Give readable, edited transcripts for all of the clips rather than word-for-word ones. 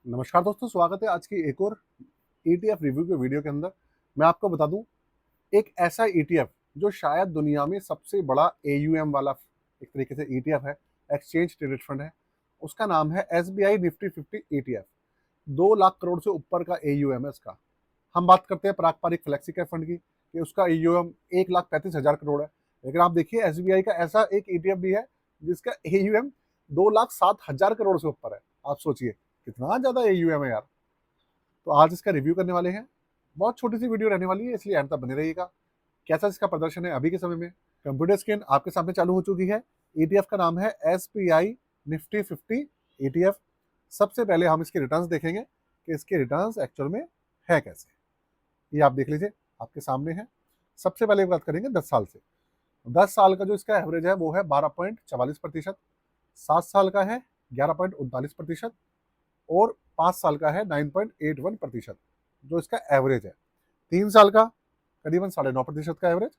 नमस्कार दोस्तों, स्वागत है आज की एक और ईटीएफ रिव्यू के वीडियो के अंदर। मैं आपको बता दूं, एक ऐसा ईटीएफ जो शायद दुनिया में सबसे बड़ा एयूएम वाला एक तरीके से ईटीएफ है, एक्सचेंज ट्रेडेड फंड है। उसका नाम है SBI Nifty 50 ETF. 2 lakh crore से ऊपर का एयूएम है इसका। हम बात करते हैं पारंपरिक फ्लेक्सी कैप फंड की कि उसका एयूएम 1,35,000 करोड़ है। लेकिन आप देखिए, एसबीआई का ऐसा एक ईटीएफ भी है जिसका एयूएम 2,07,000 करोड़ से ऊपर है। आप सोचिए कितना ज्यादा एयूएम है यार। तो आज इसका रिव्यू करने वाले हैं। बहुत छोटी सी वीडियो रहने वाली है, इसलिए अंत तक बने रहिएगा। कैसा इसका प्रदर्शन है अभी के समय में। कंप्यूटर स्क्रीन आपके सामने चालू हो चुकी है। ईटीएफ का नाम है एसपीआई निफ्टी 50 ईटीएफ। सबसे पहले हम इसके रिटर्न्स देखेंगे कि इसके रिटर्न्स एक्चुअल में है कैसे। ये आप देख लीजिए, आपके सामने है। सबसे पहले बात करेंगे 10 साल से। 10 साल का जो इसका एवरेज है वो है 12.44%। 7 साल का है 11.39%। और 5 साल का है 9.81%, जो इसका एवरेज है। 3 साल का करीबन 9.5% का एवरेज।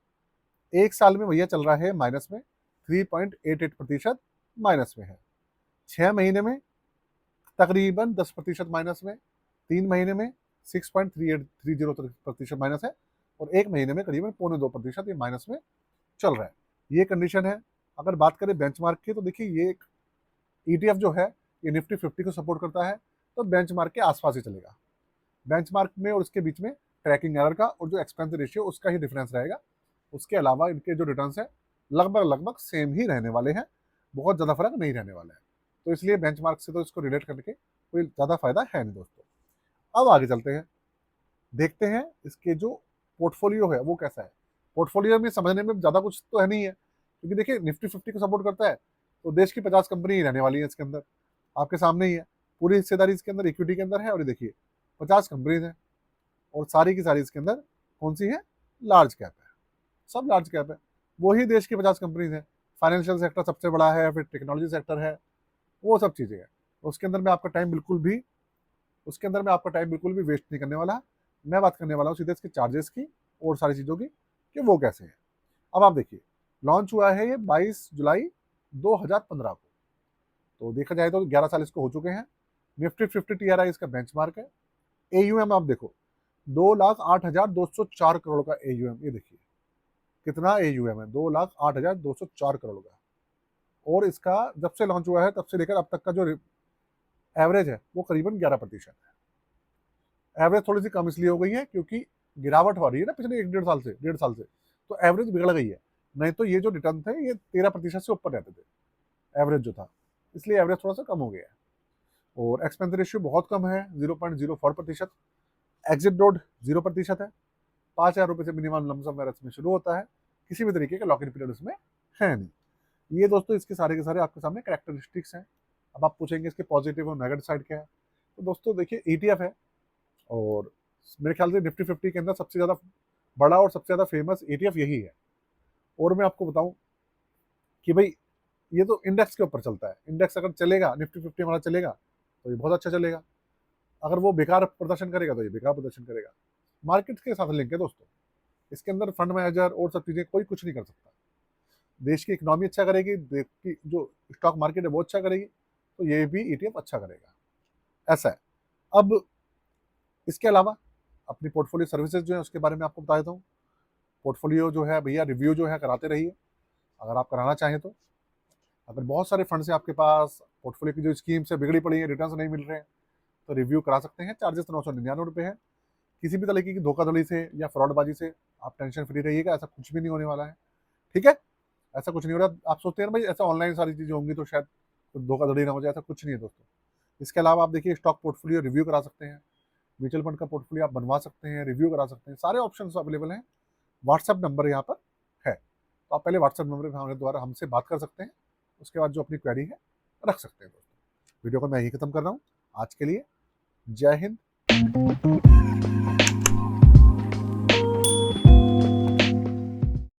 1 साल में भैया चल रहा है माइनस में, 3.88% माइनस में है। 6 महीने में तकरीबन 10% माइनस में। 3 महीने में 6.3830% माइनस है। और 1 महीने में करीबन 0.25% ये माइनस में चल रहा है। ये कंडीशन है। अगर बात करें बेंचमार्क की, तो देखिए ये एक ईटीएफ जो है ये निफ्टी 50 को सपोर्ट करता है, तो बेंचमार्क के आसपास ही चलेगा। बेंचमार्क में और उसके बीच में ट्रैकिंग एरर का और जो एक्सपेंस रेशियो उसका ही डिफरेंस रहेगा। उसके अलावा इनके जो रिटर्न्स है लगभग लगभग सेम ही रहने वाले हैं। बहुत ज़्यादा फर्क नहीं रहने वाला है। तो इसलिए बेंचमार्क से तो इसको रिलेट करके कोई ज़्यादा फायदा है नहीं दोस्तों। अब आगे चलते हैं, देखते हैं इसके जो पोर्टफोलियो है वो कैसा है। पोर्टफोलियो में समझने में ज़्यादा कुछ तो है नहीं है, क्योंकि देखिए निफ्टी 50 को सपोर्ट करता है तो देश की 50 कंपनी ही रहने वाली है इसके अंदर। आपके सामने ही है, पूरी हिस्सेदारी इसके अंदर इक्विटी के अंदर है। और ये देखिए 50 कंपनीज हैं और सारी की सारी इसके अंदर कौन सी है, लार्ज कैप है। सब लार्ज कैप है। वही देश की 50 कंपनीज हैं। फाइनेंशियल सेक्टर सबसे बड़ा है, फिर टेक्नोलॉजी सेक्टर है, वो सब चीज़ें हैं। उसके अंदर में आपका टाइम बिल्कुल भी उसके अंदर में आपका टाइम बिल्कुल भी वेस्ट नहीं करने वाला। मैं बात करने वाला हूँ सीधे इसके चार्जेस की और सारी चीज़ों की कि वो कैसे है। अब आप देखिए, लॉन्च हुआ है ये 22 जुलाई 2015 को। तो देखा जाए तो 11 साल इसको हो चुके हैं। निफ्टी 50 टीआरआई इसका बेंचमार्क है। एयूएम आप देखो, 2,08,204 करोड़ का एयूएम। ये देखिए कितना एयूएम है, 2,08,204 करोड़ का। और इसका जब से लॉन्च हुआ है तब से लेकर अब तक का जो एवरेज है वो करीबन 11% है। एवरेज थोड़ी सी कम इसलिए हो गई है क्योंकि गिरावट हो रही है ना पिछले 1 डेढ़ साल से, तो एवरेज बिगड़ गई है। नहीं तो ये जो रिटर्न थे ये 13% से ऊपर रहते थे एवरेज जो था, इसलिए एवरेज थोड़ा सा कम हो गया है। और एक्सपेंस रेशियो बहुत कम है, 0.04%। एग्जिट डोड 0% है। 5,000 रुपये से मिनिमम लमसम वेयर इसमें शुरू होता है। किसी भी तरीके का लॉक इन पीरियड उसमें है नहीं। ये दोस्तों इसके सारे के सारे आपके सामने कैरेक्टरिस्टिक्स हैं। अब आप पूछेंगे इसके पॉजिटिव और नेगेटिव साइड क्या है। तो दोस्तों देखिए, ईटीएफ है और मेरे ख्याल से निफ्टी 50 के अंदर सबसे ज़्यादा बड़ा और सबसे ज़्यादा फेमस ईटीएफ यही है। और मैं आपको बताऊं कि भाई ये तो इंडेक्स के ऊपर चलता है। इंडेक्स अगर चलेगा, निफ्टी 50 हमारा चलेगा तो ये बहुत अच्छा चलेगा। अगर वो बेकार प्रदर्शन करेगा तो ये बेकार प्रदर्शन करेगा। मार्केट के साथ लिंक है दोस्तों। इसके अंदर फंड मैनेजर और सब चीज़ें कोई कुछ नहीं कर सकता। देश की इकोनॉमी अच्छा करेगी, देश की जो स्टॉक मार्केट है वो अच्छा करेगी, तो ये भी ईटीएफ अच्छा करेगा। ऐसा है। अब इसके अलावा अपनी पोर्टफोलियो सर्विसेज जो है उसके बारे में आपको बता देता हूँ। पोर्टफोलियो जो है भैया, रिव्यू जो है कराते रहिए अगर आप कराना चाहें तो। अगर बहुत सारे फंड से आपके पास पोर्टफोलियो की जो स्कीम से बिगड़ी पड़ी है, रिटर्न नहीं मिल रहे हैं, तो रिव्यू करा सकते हैं। चार्जेस 999 है। किसी भी तरीके की धोखाधड़ी से या फ्रॉडबाजी से आप टेंशन फ्री रहिएगा, ऐसा कुछ भी नहीं होने वाला है। ठीक है, ऐसा कुछ नहीं हो रहा। आप सोचते हैं ना भाई ऐसा ऑनलाइन सारी चीज़ें होंगी तो शायद कुछ धोखाधड़ी ना हो जाए, ऐसा कुछ नहीं है दोस्तों। इसके अलावा आप देखिए, स्टॉक पोर्टफोलियो रिव्यू करा सकते हैं, म्यूचुअल फंड का पोर्टफोलियो आप बनवा सकते हैं, रिव्यू करा सकते हैं। सारे ऑप्शन अवेलेबल हैं। व्हाट्सएप नंबर यहाँ पर है, तो आप पहले व्हाट्सएप नंबर हमारे द्वारा हमसे बात कर सकते हैं। उसके बाद जो अपनी क्वेरी है रख सकते हैं दोस्तों। वीडियो को मैं यही खत्म कर रहा हूँ आज के लिए। जय हिंद।